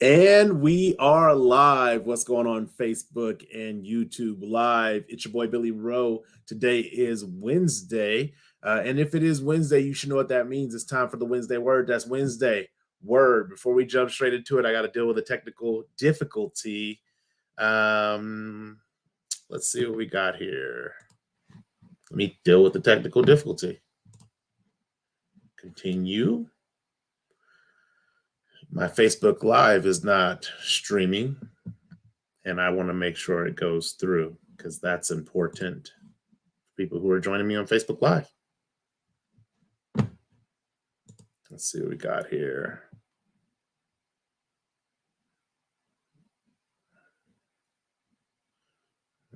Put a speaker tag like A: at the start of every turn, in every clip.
A: And we are live. What's going on Facebook and YouTube Live? It's your boy Billy Rowe. Today is Wednesday. And if it is Wednesday, you should know what that means. It's time for the Wednesday word. That's Wednesday word. Before we jump straight into it, I got to deal with a technical difficulty. Let's see what we got here. Let me deal with the technical difficulty. Continue. My Facebook Live is not streaming, and I want to make sure it goes through because that's important for people who are joining me on Facebook Live. Let's see what we got here.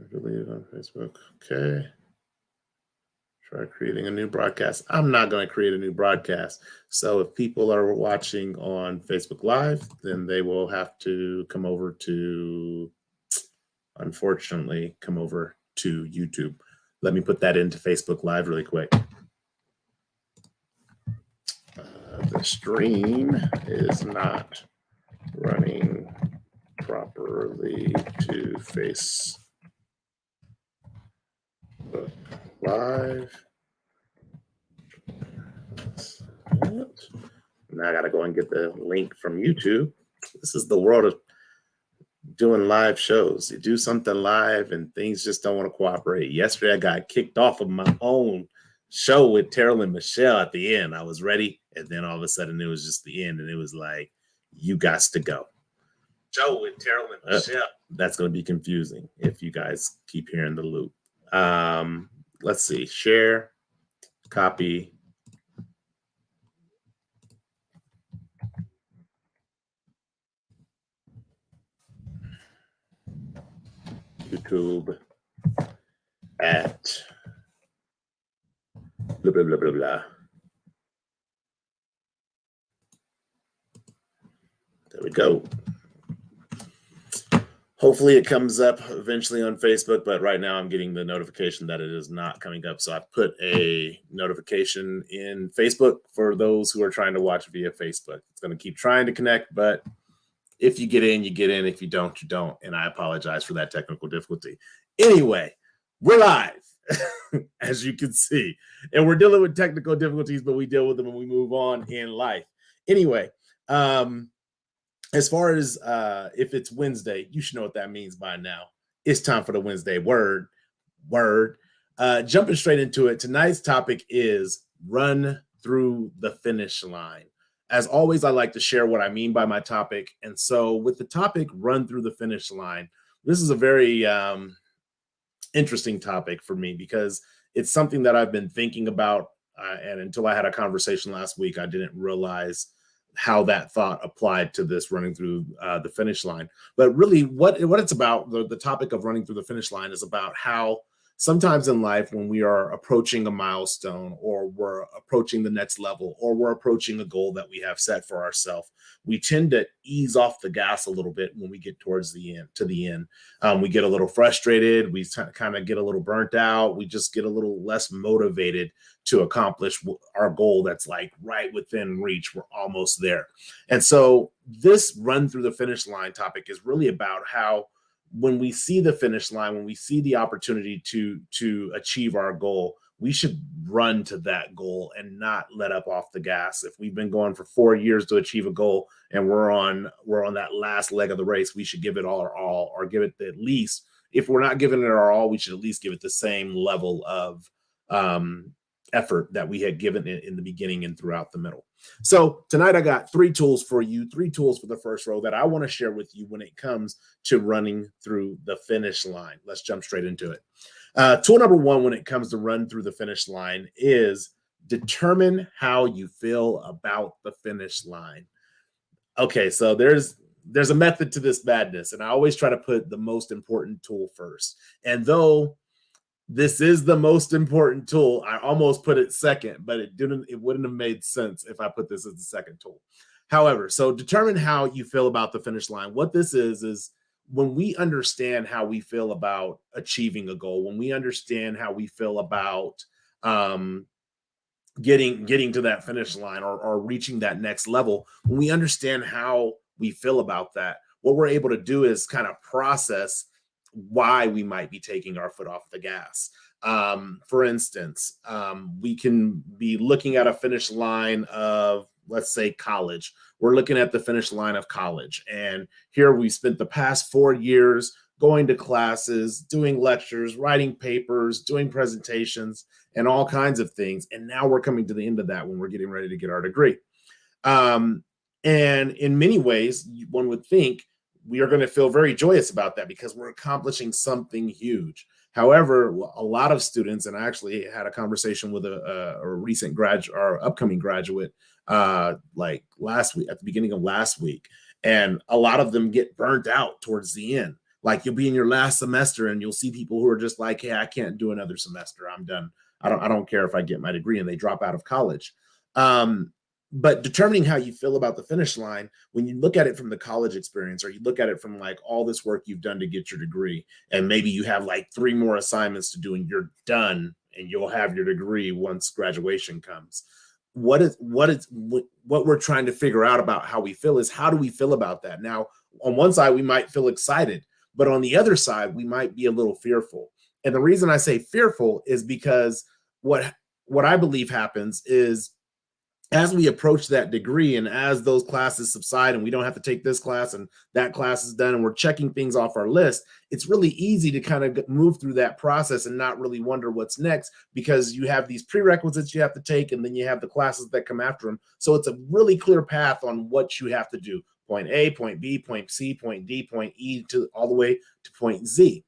A: I believe on Facebook. Okay. Try creating a new broadcast. I'm not going to create a new broadcast. So if people are watching on Facebook Live, then they will have to come over to YouTube. Let me put that into Facebook Live really quick. The stream is not running properly to Facebook Live. Now I got to go and get the link from YouTube. This is the world of doing live shows. You do something live and things just don't want to cooperate. Yesterday, I got kicked off of my own show with Terrell and Michelle at the end. I was ready, and then all of a sudden it was just the end, and it was like, you got to go. Show with Terrell and Michelle. That's going to be confusing if you guys keep hearing the loop. Let's see. Share, copy. YouTube at blah, blah, blah, blah, blah. There we go. Hopefully it comes up eventually on Facebook, but right now I'm getting the notification that it is not coming up. So I put a notification in Facebook for those who are trying to watch via Facebook. It's going to keep trying to connect, but if you get in, you get in. If you don't, you don't. And I apologize for that technical difficulty. Anyway, we're live, as you can see. And we're dealing with technical difficulties, but we deal with them when we move on in life. Anyway, as far as if it's Wednesday, you should know what that means by now. It's time for the Wednesday word. Jumping straight into it, tonight's topic is run through the finish line. As always, I like to share what I mean by my topic. And so with the topic, run through the finish line, this is a very interesting topic for me because it's something that I've been thinking about. And until I had a conversation last week, I didn't realize how that thought applied to this running through the finish line. But really what it's about, the topic of running through the finish line is about how sometimes in life when we are approaching a milestone or we're approaching the next level or we're approaching a goal that we have set for ourselves, we tend to ease off the gas a little bit when we get towards the end. We get a little frustrated. We kind of get a little burnt out. We just get a little less motivated to accomplish our goal that's like right within reach. We're almost there. And so this run through the finish line topic is really about how when we see the finish line, when we see the opportunity to achieve our goal, we should run to that goal and not let up off the gas. If we've been going for 4 years to achieve a goal and we're on that last leg of the race, we should give it all our all, or give it at least, if we're not giving it our all, we should at least give it the same level of effort that we had given it in the beginning and throughout the middle. So tonight I got 3 tools for you, 3 tools for the first row that I want to share with you when it comes to running through the finish line. Let's jump straight into it. Tool number 1 when it comes to run through the finish line is determine how you feel about the finish line. Okay, so there's a method to this madness, and I always try to put the most important tool first. And though this is the most important tool, I almost put it second, but it wouldn't have made sense if I put this as the second tool. However, so determine how you feel about the finish line. What this is when we understand how we feel about achieving a goal, when we understand how we feel about getting to that finish line or reaching that next level, when we understand how we feel about that, what we're able to do is kind of process why we might be taking our foot off the gas. For instance, we can be looking at a finish line of, let's say, college. We're looking at the finish line of college. And here we spent the past 4 years going to classes, doing lectures, writing papers, doing presentations, and all kinds of things. And now we're coming to the end of that when we're getting ready to get our degree. And in many ways, one would think we are going to feel very joyous about that because we're accomplishing something huge. However, a lot of students, and I actually had a conversation with a recent graduate or upcoming graduate like last week, at the beginning of last week, and a lot of them get burnt out towards the end. Like, you'll be in your last semester and you'll see people who are just like, hey, I can't do another semester. I'm done. I don't care if I get my degree, and they drop out of college. But determining how you feel about the finish line, when you look at it from the college experience, or you look at it from like all this work you've done to get your degree, and maybe you have like 3 more assignments to do and you're done and you'll have your degree once graduation comes. What we're trying to figure out about how we feel is, how do we feel about that? Now, on one side, we might feel excited, but on the other side, we might be a little fearful. And the reason I say fearful is because what I believe happens is, as we approach that degree and as those classes subside and we don't have to take this class and that class is done and we're checking things off our list, it's really easy to kind of move through that process and not really wonder what's next, because you have these prerequisites you have to take and then you have the classes that come after them. So it's a really clear path on what you have to do. Point A, point B, point C, point D, point E, to all the way to point Z.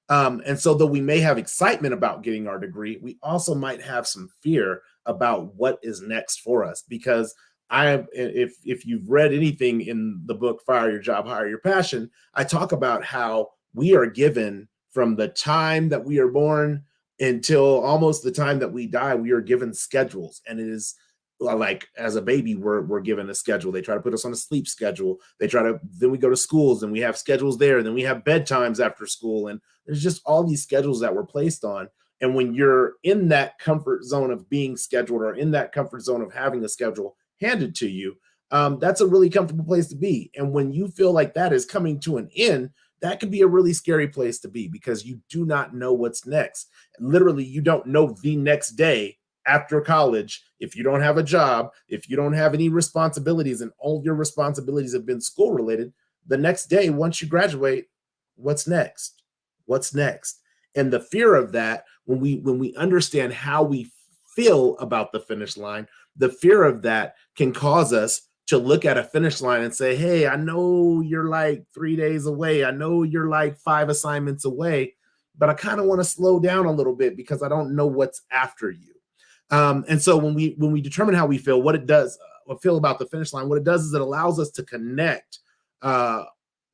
A: And so though we may have excitement about getting our degree, we also might have some fear about what is next for us, because if you've read anything in the book, Fire Your Job, Hire Your Passion, I talk about how we are given, from the time that we are born until almost the time that we die, we are given schedules. And it is like, as a baby, we're given a schedule. They try to put us on a sleep schedule. Then we go to schools and we have schedules there. And then we have bedtimes after school. And there's just all these schedules that we're placed on. And when you're in that comfort zone of being scheduled, or in that comfort zone of having a schedule handed to you, that's a really comfortable place to be. And when you feel like that is coming to an end, that could be a really scary place to be, because you do not know what's next. Literally, you don't know the next day after college, if you don't have a job, if you don't have any responsibilities, and all your responsibilities have been school related, the next day, once you graduate, what's next? What's next? And the fear of that, when we understand how we feel about the finish line, the fear of that can cause us to look at a finish line and say, hey, I know you're like 3 days away. I know you're like 5 assignments away, but I kind of want to slow down a little bit because I don't know what's after you. And so when we determine how we feel, what it does, feel about the finish line, what it does is it allows us to connect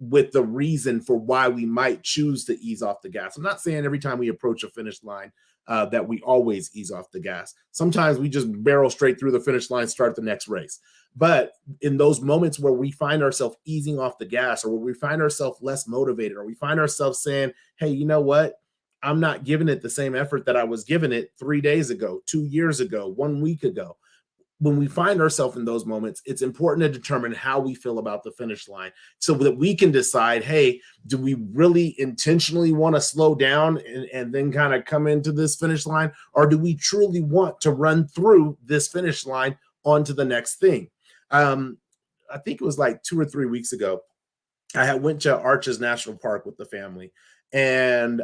A: with the reason for why we might choose to ease off the gas. I'm not saying every time we approach a finish line that we always ease off the gas. Sometimes we just barrel straight through the finish line, start the next race. But in those moments where we find ourselves easing off the gas, or where we find ourselves less motivated, or we find ourselves saying, hey, you know what? I'm not giving it the same effort that I was giving it 3 days ago, 2 years ago, 1 week ago. When we find ourselves in those moments, it's important to determine how we feel about the finish line, so that we can decide, hey, do we really intentionally want to slow down and then kind of come into this finish line? Or do we truly want to run through this finish line onto the next thing? I think it was like 2 or 3 weeks ago, I went to Arches National Park with the family. And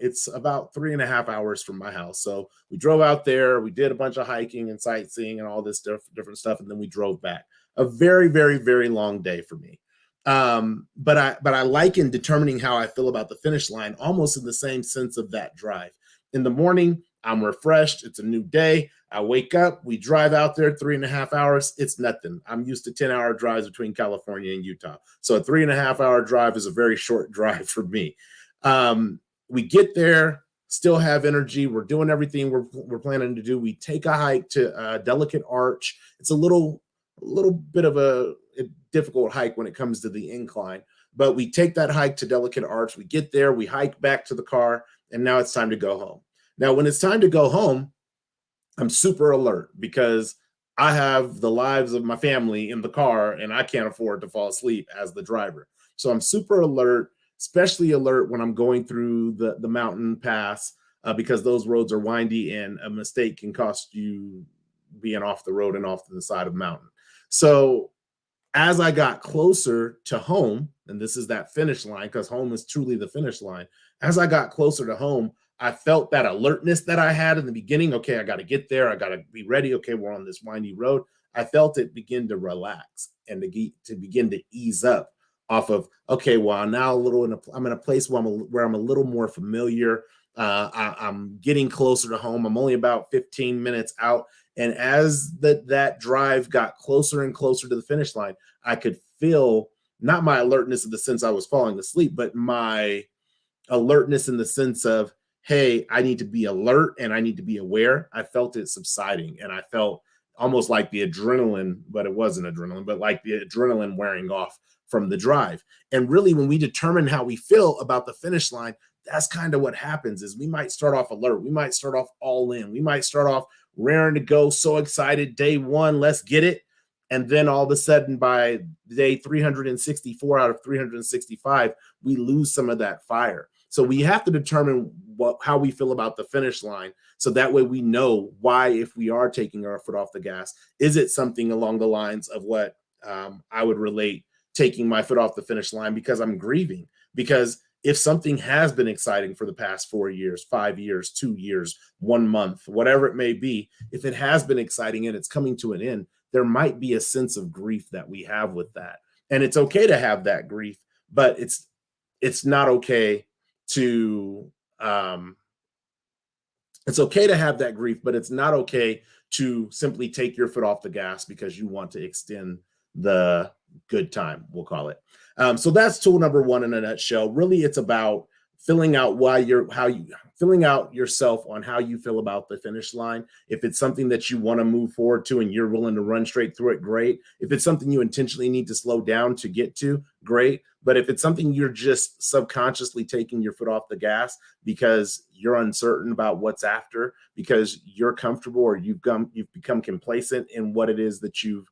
A: it's about 3.5 hours from my house. So we drove out there, we did a bunch of hiking and sightseeing and all this different stuff, and then we drove back. A very, very, very long day for me. But I like in determining how I feel about the finish line, almost in the same sense of that drive. In the morning, I'm refreshed. It's a new day. I wake up, we drive out there 3.5 hours. It's nothing. I'm used to 10-hour drives between California and Utah. So a 3.5-hour drive is a very short drive for me. We get there, still have energy. We're doing everything we're planning to do. We take a hike to Delicate Arch. It's a little bit of a difficult hike when it comes to the incline, but we take that hike to Delicate Arch. We get there, we hike back to the car, and now it's time to go home. Now, when it's time to go home, I'm super alert, because I have the lives of my family in the car and I can't afford to fall asleep as the driver. So I'm super alert, especially alert when I'm going through the mountain pass, because those roads are windy and a mistake can cost you being off the road and off to the side of the mountain. So as I got closer to home, and this is that finish line because home is truly the finish line. As I got closer to home, I felt that alertness that I had in the beginning. Okay, I got to get there. I got to be ready. Okay, we're on this windy road. I felt it begin to relax and to begin to ease up off of, okay, well, now a little I'm in a place where I'm a little more familiar. I'm getting closer to home. I'm only about 15 minutes out. And as that drive got closer and closer to the finish line, I could feel not my alertness in the sense I was falling asleep, but my alertness in the sense of, hey, I need to be alert and I need to be aware. I felt it subsiding and I felt almost like the adrenaline, but it wasn't adrenaline, but like the adrenaline wearing off from the drive. And really, when we determine how we feel about the finish line, that's kind of what happens is we might start off alert. We might start off all in. We might start off raring to go, so excited, day one, let's get it. And then all of a sudden, by day 364 out of 365, we lose some of that fire. So we have to determine how we feel about the finish line. So that way we know why, if we are taking our foot off the gas, is it something along the lines of what I would relate taking my foot off the finish line because I'm grieving? Because if something has been exciting for the past 4 years, 5 years, 2 years, 1 month, whatever it may be, if it has been exciting and it's coming to an end, there might be a sense of grief that we have with that. And it's okay to have that grief, but it's not okay to it's okay to have that grief, but it's not okay to simply take your foot off the gas because you want to extend the good time, we'll call it. So that's tool number one in a nutshell. Really, it's about filling out filling out yourself on how you feel about the finish line. If it's something that you want to move forward to and you're willing to run straight through it, great. If it's something you intentionally need to slow down to get to, great. But if it's something you're just subconsciously taking your foot off the gas because you're uncertain about what's after, because you're comfortable or you've become complacent in what it is that you've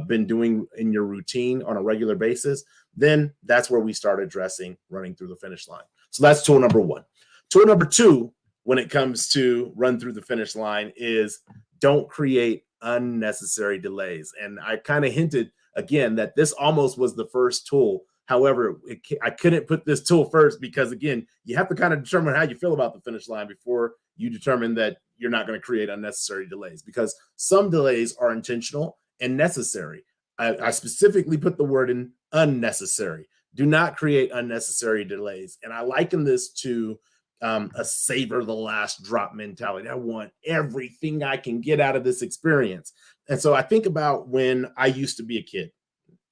A: been doing in your routine on a regular basis, then that's where we start addressing running through the finish line. So that's tool number one. Tool number two, when it comes to run through the finish line, is don't create unnecessary delays. And I kind of hinted again that this almost was the first tool. However, I couldn't put this tool first because, again, you have to kind of determine how you feel about the finish line before you determine that you're not going to create unnecessary delays, because some delays are intentional and necessary. I specifically put the word in unnecessary. Do not create unnecessary delays. And I liken this to a savor the last drop mentality. I want everything I can get out of this experience. And so I think about when I used to be a kid,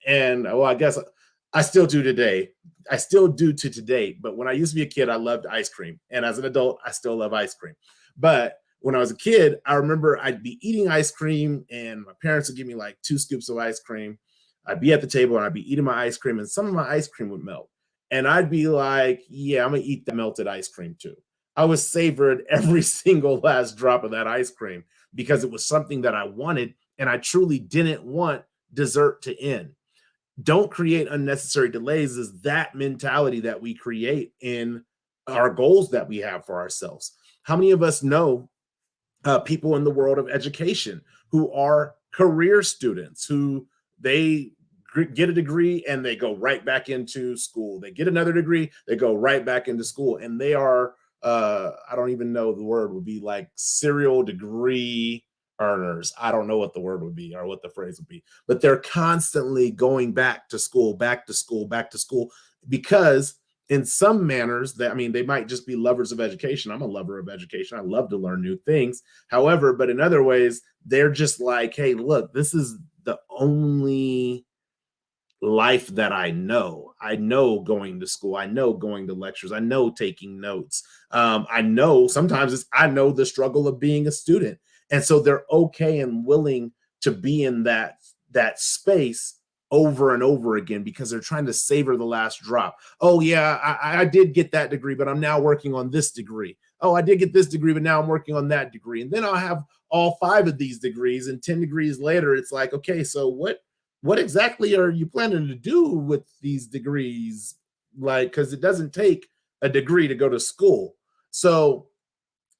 A: and well, I guess I still do today. I still do to today. But when I used to be a kid, I loved ice cream. And as an adult, I still love ice cream. But when I was a kid, I remember I'd be eating ice cream and my parents would give me like 2 scoops of ice cream. I'd be at the table and I'd be eating my ice cream and some of my ice cream would melt. And I'd be like, yeah, I'm going to eat the melted ice cream too. I was savored every single last drop of that ice cream because it was something that I wanted and I truly didn't want dessert to end. Don't create unnecessary delays is that mentality that we create in our goals that we have for ourselves. How many of us know people in the world of education who are career students who they get a degree and they go right back into school. They get another degree, they go right back into school, and they are I don't even know the word would be, like serial degree earners. I don't know what the word would be or what the phrase would be, but they're constantly going back to school, back to school, back to school, because in some manners that, I mean, they might just be lovers of education. I'm a lover of education. I love to learn new things. However, but in other ways, they're just like, hey, look, this is the only life that I know. I know going to school. I know going to lectures. I know taking notes. I know sometimes I know the struggle of being a student. And so they're okay and willing to be in that space over and over again because they're trying to savor the last drop. Oh yeah, I did get that degree, but I'm now working on this degree. Oh, I did get this degree, but now I'm working on that degree. And then I'll have all 5 of these degrees, and 10 degrees later, it's like, okay, so what exactly are you planning to do with these degrees? Like, because it doesn't take a degree to go to school. So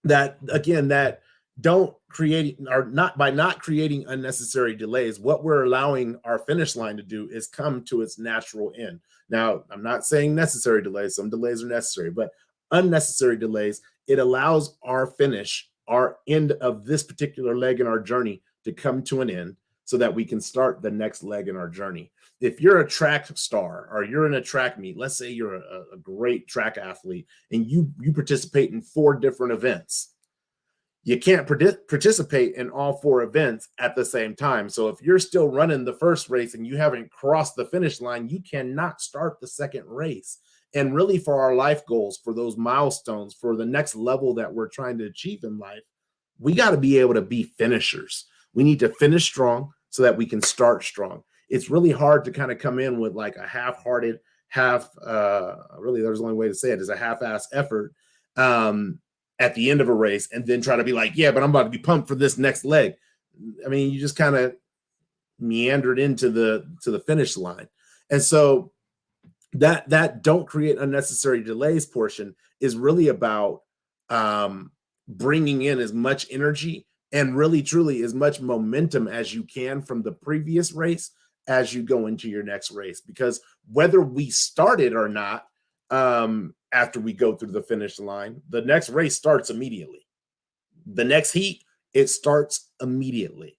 A: that again, that don't create or not by not creating unnecessary delays, what we're allowing our finish line to do is come to its natural end. Now, I'm not saying necessary delays, some delays are necessary, but unnecessary delays, it allows our finish, our end of this particular leg in our journey to come to an end so that we can start the next leg in our journey. If you're a track star or you're in a track meet, let's say you're a great track athlete and you participate in 4 different events, you can't participate in all 4 events at the same time. So if you're still running the first race and you haven't crossed the finish line, you cannot start the second race. And really, for our life goals, for those milestones, for the next level that we're trying to achieve in life, we got to be able to be finishers. We need to finish strong so that we can start strong. It's really hard to kind of come in with like a half-hearted, really, there's only way to say it is a half-ass effort at the end of a race and then try to be like, yeah, but I'm about to be pumped for this next leg. I mean, you just kind of meandered into the finish line. And so that don't create unnecessary delays portion is really about bringing in as much energy and really truly as much momentum as you can from the previous race as you go into your next race. Because whether we started or not, after we go through the finish line, the next race starts immediately. The next heat, it starts immediately.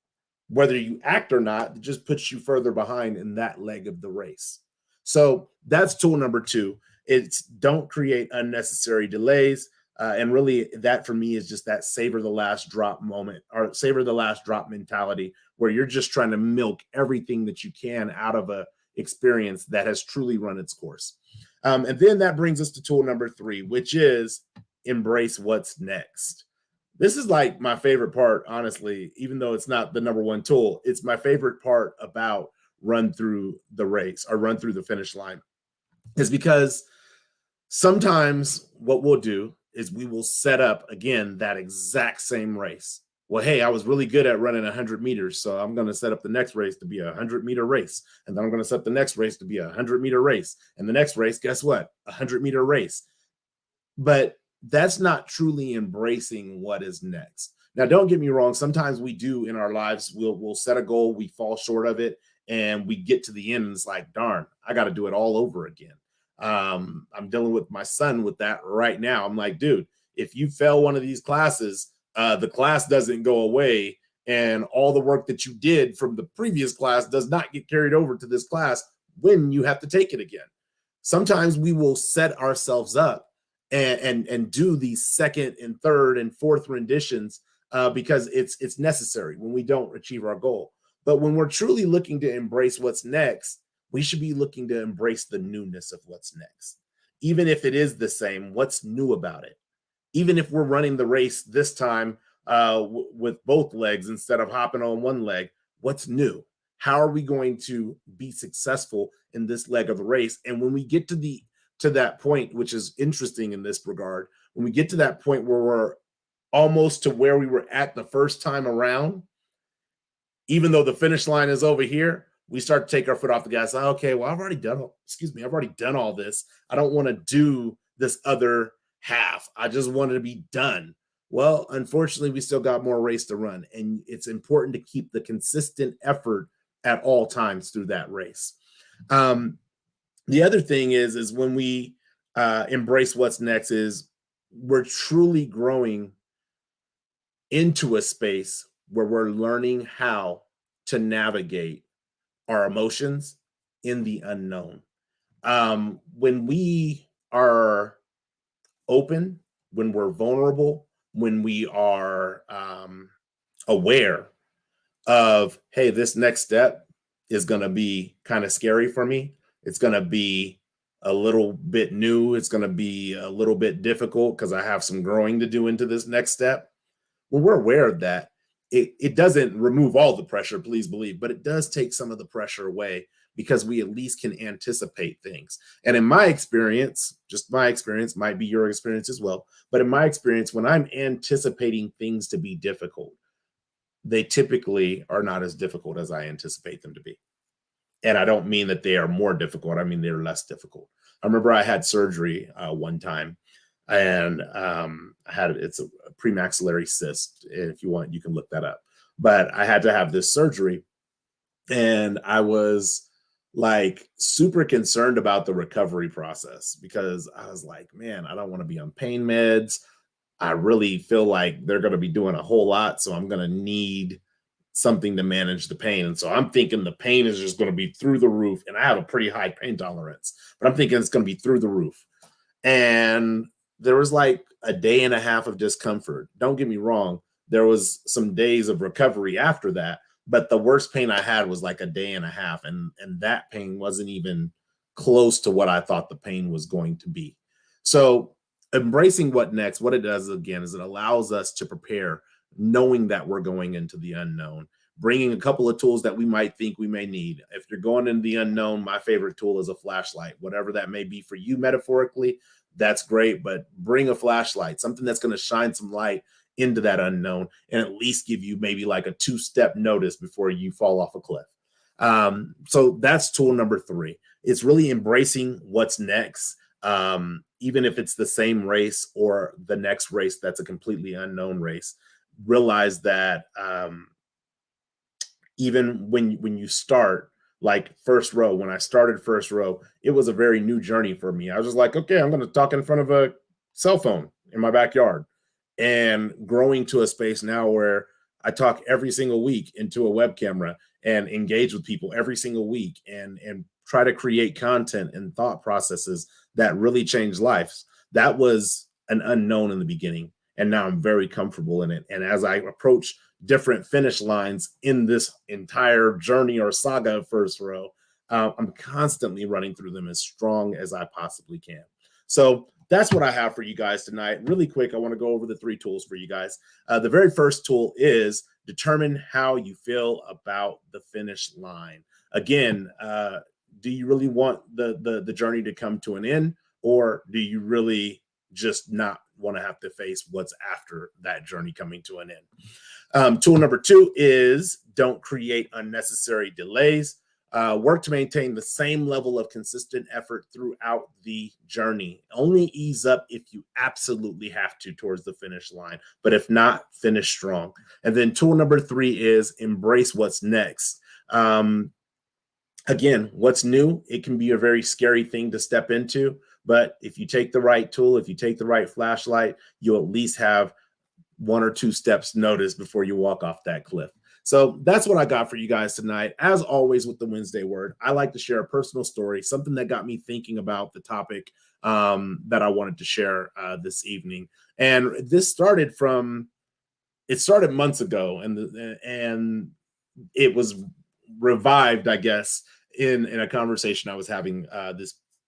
A: Whether you act or not, it just puts you further behind in that leg of the race. So that's tool number 2. It's don't create unnecessary delays. And really, that for me is just that savor the last drop moment or savor the last drop mentality, where you're just trying to milk everything that you can out of a experience that has truly run its course. And then that brings us to tool number 3, which is embrace what's next. This is like my favorite part, honestly, even though it's not the number 1 tool. It's my favorite part about run through the race or run through the finish line, is because sometimes what we'll do is we will set up again that exact same race. Well, hey, I was really good at running 100 meters, so I'm going to set up the next race to be a 100-meter race. And then I'm going to set the next race to be a 100-meter race. And the next race, guess what? A 100-meter race. But that's not truly embracing what is next. Now, don't get me wrong. Sometimes we do in our lives, we'll set a goal, we fall short of it, and we get to the end and it's like, darn, I got to do it all over again. I'm dealing with my son with that right now. I'm like, dude, if you fail one of these classes, the class doesn't go away, and all the work that you did from the previous class does not get carried over to this class when you have to take it again. Sometimes we will set ourselves up and do these second and third and fourth renditions because it's necessary when we don't achieve our goal. But when we're truly looking to embrace what's next, we should be looking to embrace the newness of what's next. Even if it is the same, what's new about it? Even if we're running the race this time with both legs instead of hopping on one leg, what's new? How are we going to be successful in this leg of the race? And when we get to that point, which is interesting in this regard, when we get to that point where we're almost to where we were at the first time around, even though the finish line is over here, we start to take our foot off the gas. Okay, well, I've already done all this. I don't want to do this other half. I just wanted to be done. Well, unfortunately, we still got more race to run, and it's important to keep the consistent effort at all times through that race. The other thing is when we embrace what's next, is we're truly growing into a space where we're learning how to navigate our emotions in the unknown. When we are open, when we're vulnerable, when we are aware of, hey, this next step is going to be kind of scary for me. It's going to be a little bit new. It's going to be a little bit difficult because I have some growing to do into this next step. When we're aware of that, it doesn't remove all the pressure, please believe, but it does take some of the pressure away because we at least can anticipate things. And in my experience, just my experience, might be your experience as well, but in my experience, when I'm anticipating things to be difficult, they typically are not as difficult as I anticipate them to be. And I don't mean that they are more difficult. I mean, they're less difficult. I remember I had surgery one time, and I had it's a premaxillary cyst. If you want, you can look that up. But I had to have this surgery, and I was like super concerned about the recovery process because I was like, man, I don't want to be on pain meds. I really feel like they're going to be doing a whole lot. So I'm going to need something to manage the pain. And so I'm thinking the pain is just going to be through the roof. And I have a pretty high pain tolerance, but I'm thinking it's going to be through the roof. And there was like a day and a half of discomfort. Don't get me wrong. There was some days of recovery after that, but the worst pain I had was like a day and a half. And that pain wasn't even close to what I thought the pain was going to be. So embracing what next, what it does again is it allows us to prepare knowing that we're going into the unknown, bringing a couple of tools that we might think we may need. If you're going into the unknown, my favorite tool is a flashlight, whatever that may be for you metaphorically, that's great. But bring a flashlight, something that's going to shine some light into that unknown and at least give you maybe like a two-step notice before you fall off a cliff. So that's tool number 3. It's really embracing what's next. Even if it's the same race or the next race that's a completely unknown race, realize that even when you start, like first row, when I started first row, it was a very new journey for me. I was just like, okay, I'm going to talk in front of a cell phone in my backyard, and growing to a space now where I talk every single week into a web camera and engage with people every single week and try to create content and thought processes that really change lives. That was an unknown in the beginning, and now I'm very comfortable in it. And as I approach different finish lines in this entire journey or saga of first row, I'm constantly running through them as strong as I possibly can. So that's what I have for you guys tonight. Really quick, I want to go over the 3 tools for you guys. The very first tool is determine how you feel about the finish line. Again, do you really want the journey to come to an end, or do you really just not want to have to face what's after that journey coming to an end? Tool number 2 is don't create unnecessary delays. Work to maintain the same level of consistent effort throughout the journey. Only ease up if you absolutely have to towards the finish line, but if not, finish strong. And then tool number 3 is embrace what's next. Again, what's new, it can be a very scary thing to step into, but if you take the right tool, if you take the right flashlight, you'll at least have 1 or 2 steps notice before you walk off that cliff. So that's what I got for you guys tonight. As always with the Wednesday Word, I like to share a personal story, something that got me thinking about the topic that I wanted to share this evening. And this started months ago, and it was revived, I guess, in a conversation I was having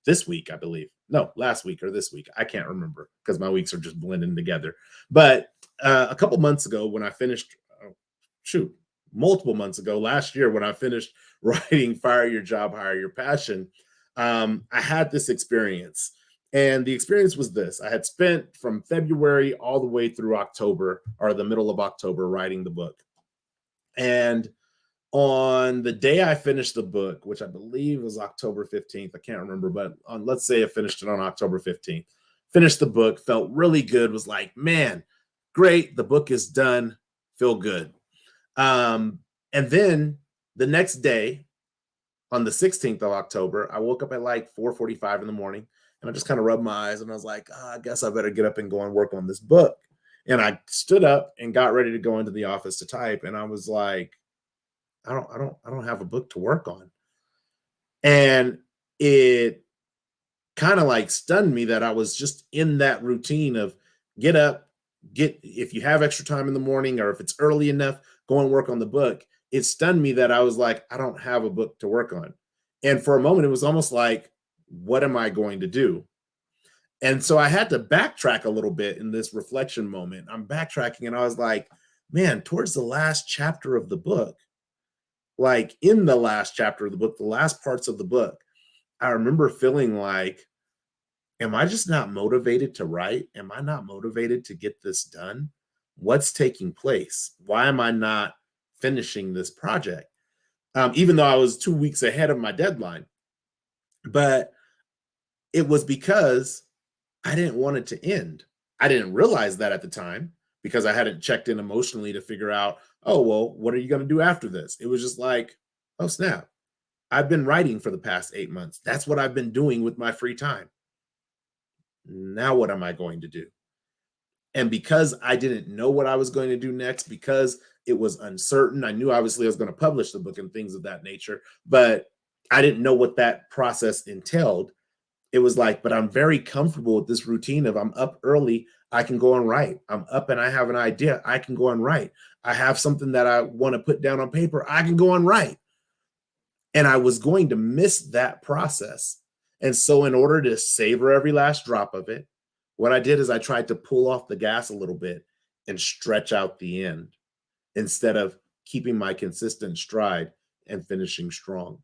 A: this week, I believe. No, last week or this week. I can't remember because my weeks are just blending together. But a couple months ago when I finished, multiple months ago, last year when I finished writing Fire Your Job, Hire Your Passion, I had this experience. And the experience was this. I had spent from February all the way through October or the middle of October writing the book. And on the day I finished the book, which I believe was October 15th, I can't remember, but let's say I finished it on October 15th, finished the book, felt really good, was like, man, great, the book is done, feel good. And then the next day, on the 16th of October, I woke up at like 4:45 in the morning, and I just kind of rubbed my eyes, and I was like, I guess I better get up and go and work on this book. And I stood up and got ready to go into the office to type, and I was like, I don't have a book to work on. And it kind of like stunned me that I was just in that routine of get up, if you have extra time in the morning, or if it's early enough, go and work on the book. It stunned me that I was like, I don't have a book to work on. And for a moment, it was almost like, what am I going to do? And so I had to backtrack a little bit in this reflection moment. I'm backtracking, and I was like, man, towards the last chapter of the book, like in the last chapter of the book, the last parts of the book, I remember feeling like, am I just not motivated to write? Am I not motivated to get this done? What's taking place? Why am I not finishing this project, even though I was 2 weeks ahead of my deadline. But it was because I didn't want it to end. I didn't realize that at the time because I hadn't checked in emotionally to figure out, oh, well, what are you going to do after this? It was just like, oh, snap. I've been writing for the past 8 months. That's what I've been doing with my free time. Now, what am I going to do? And because I didn't know what I was going to do next, because it was uncertain, I knew obviously I was going to publish the book and things of that nature, but I didn't know what that process entailed. It was like, but I'm very comfortable with this routine of I'm up early, I can go and write. I'm up and I have an idea, I can go and write. I have something that I want to put down on paper, I can go and write. And I was going to miss that process. And so, in order to savor every last drop of it, what I did is I tried to pull off the gas a little bit and stretch out the end instead of keeping my consistent stride and finishing strong.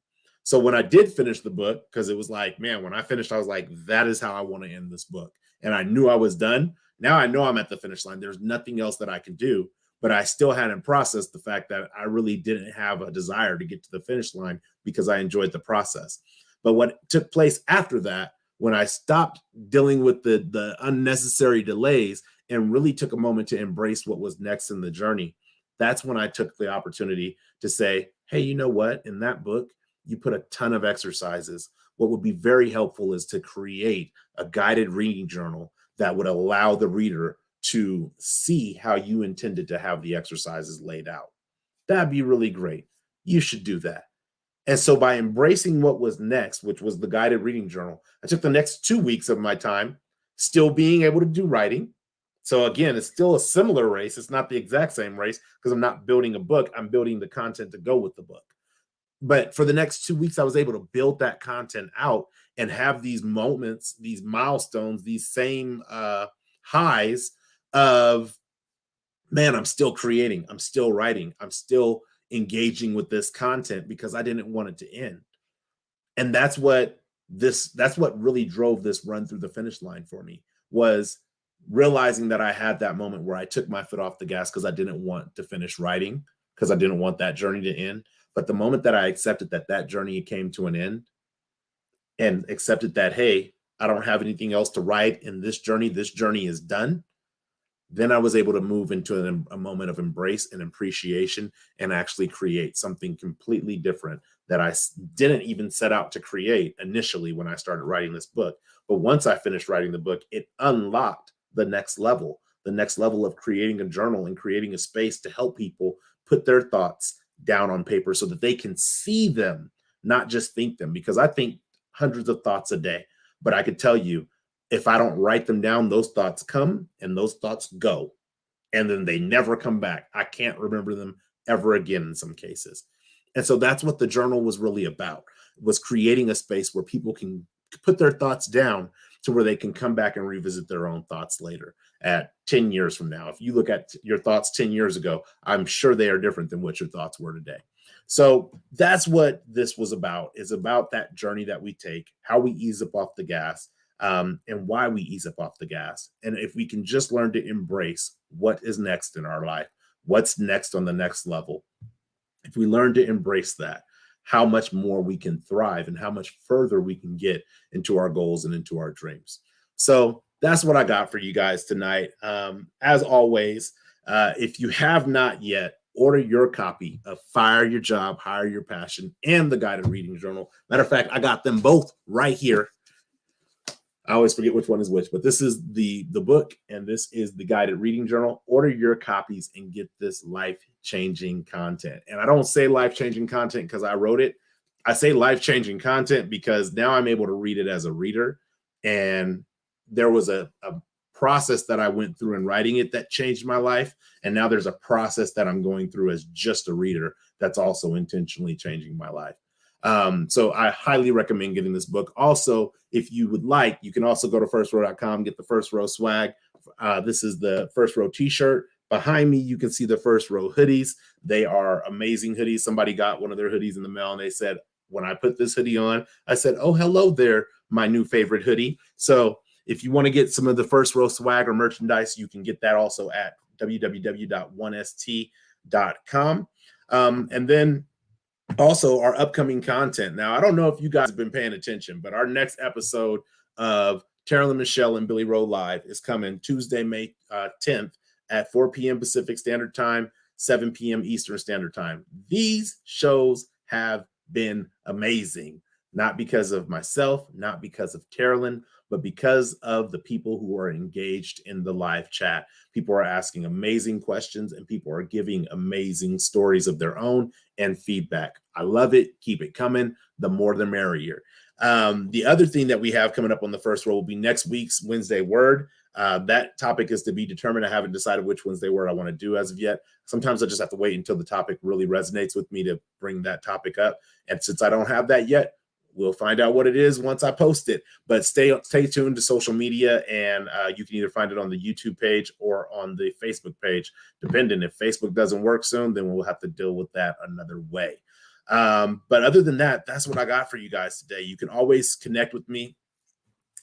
A: So, when I did finish the book, because it was like, man, when I finished, I was like, that is how I want to end this book. And I knew I was done. Now I know I'm at the finish line. There's nothing else that I can do. But I still hadn't processed the fact that I really didn't have a desire to get to the finish line because I enjoyed the process. But what took place after that, when I stopped dealing with the unnecessary delays and really took a moment to embrace what was next in the journey, that's when I took the opportunity to say, hey, you know what? In that book, you put a ton of exercises. What would be very helpful is to create a guided reading journal that would allow the reader to see how you intended to have the exercises laid out. That'd be really great. You should do that. And so by embracing what was next, which was the guided reading journal, I took the next 2 weeks of my time still being able to do writing. So again, it's still a similar race. It's not the exact same race because I'm not building a book. I'm building the content to go with the book. But for the next 2 weeks, I was able to build that content out and have these moments, these milestones, these same highs of, man, I'm still creating, I'm still writing, I'm still engaging with this content because I didn't want it to end. And that's what really drove this run through the finish line for me, was realizing that I had that moment where I took my foot off the gas because I didn't want to finish writing, because I didn't want that journey to end. But the moment that I accepted that that journey came to an end and accepted that, hey, I don't have anything else to write in this journey is done, then I was able to move into a moment of embrace and appreciation and actually create something completely different that I didn't even set out to create initially when I started writing this book. But once I finished writing the book, it unlocked the next level of creating a journal and creating a space to help people put their thoughts down on paper so that they can see them, not just think them. Because I think hundreds of thoughts a day, but I could tell you, if I don't write them down, those thoughts come and those thoughts go, and then they never come back. I can't remember them ever again in some cases. And so that's what the journal was really about, was creating a space where people can put their thoughts down to where they can come back and revisit their own thoughts later at 10 years from now. If you look at your thoughts 10 years ago, I'm sure they are different than what your thoughts were today. So that's what this was about, is about that journey that we take, how we ease up off the gas, and why we ease up off the gas. And if we can just learn to embrace what is next in our life, what's next on the next level, if we learn to embrace that, how much more we can thrive and how much further we can get into our goals and into our dreams. So that's what I got for you guys tonight. As always, if you have not yet, order your copy of Fire Your Job, Hire Your Passion, and the Guided Reading Journal. Matter of fact, I got them both right here. I always forget which one is which, but this is the book and this is the Guided Reading Journal. Order your copies and get this life-changing content. And I don't say life-changing content because I wrote it. I say life-changing content because now I'm able to read it as a reader. And there was a process that I went through in writing it that changed my life. And now there's a process that I'm going through as just a reader that's also intentionally changing my life. So I highly recommend getting this book. Also, if you would like, you can also go to firstrow.com, get the First Row swag. This is the First Row t-shirt. Behind me, you can see the First Row hoodies. They are amazing hoodies. Somebody got one of their hoodies in the mail and they said, when I put this hoodie on, I said, oh, hello there, my new favorite hoodie. So if you want to get some of the First Row swag or merchandise, you can get that also at www.1st.com. And then also our upcoming content. Now, I don't know if you guys have been paying attention, but our next episode of Carolyn Michelle and Billy Rowe Live is coming Tuesday, May 10th at 4 p.m. Pacific Standard Time, 7 p.m. Eastern Standard Time. These shows have been amazing, not because of myself, not because of Carolyn, but because of the people who are engaged in the live chat. People are asking amazing questions and people are giving amazing stories of their own and feedback. I love it. Keep it coming. The more the merrier. The other thing that we have coming up on the first row will be next week's Wednesday Word. That topic is to be determined. I haven't decided which Wednesday Word I want to do as of yet. Sometimes I just have to wait until the topic really resonates with me to bring that topic up. And since I don't have that yet, we'll find out what it is once I post it. But stay tuned to social media, and you can either find it on the YouTube page or on the Facebook page, depending. If Facebook doesn't work soon, then we'll have to deal with that another way. But other than that, that's what I got for you guys today. You can always connect with me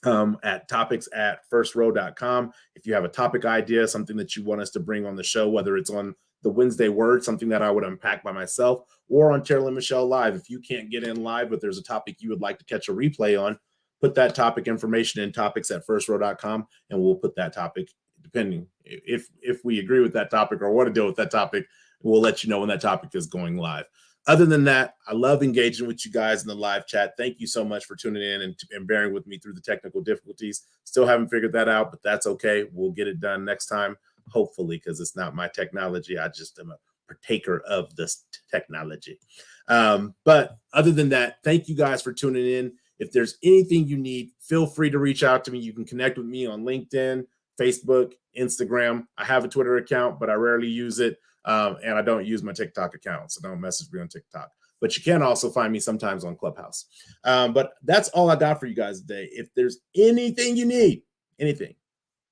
A: at topics@firstrow.com. If you have a topic idea, something that you want us to bring on the show, whether it's on the Wednesday Word, something that I would unpack by myself, or on Carolyn Michelle Live. If you can't get in live, but there's a topic you would like to catch a replay on, put that topic information in topics@firstrow.com, and we'll put that topic, depending if we agree with that topic or want to deal with that topic, we'll let you know when that topic is going live. Other than that, I love engaging with you guys in the live chat. Thank you so much for tuning in and bearing with me through the technical difficulties. Still haven't figured that out, but that's okay. We'll get it done next time, hopefully, because it's not my technology. I just am a partaker of this technology. But other than that, thank you guys for tuning in. If there's anything you need, feel free to reach out to me. You can connect with me on LinkedIn, Facebook, Instagram. I have a Twitter account, but I rarely use it. And I don't use my TikTok account, so don't message me on TikTok. But you can also find me sometimes on Clubhouse. But that's all I got for you guys today. If there's anything you need, anything,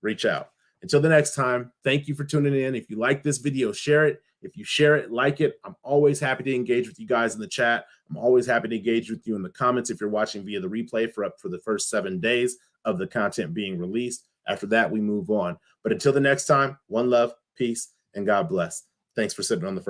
A: reach out. Until the next time, thank you for tuning in. If you like this video, share it. If you share it, like it. I'm always happy to engage with you guys in the chat. I'm always happy to engage with you in the comments if you're watching via the replay for the first 7 days of the content being released. After that, we move on. But until the next time, one love, peace, and God bless. Thanks for sitting on the first.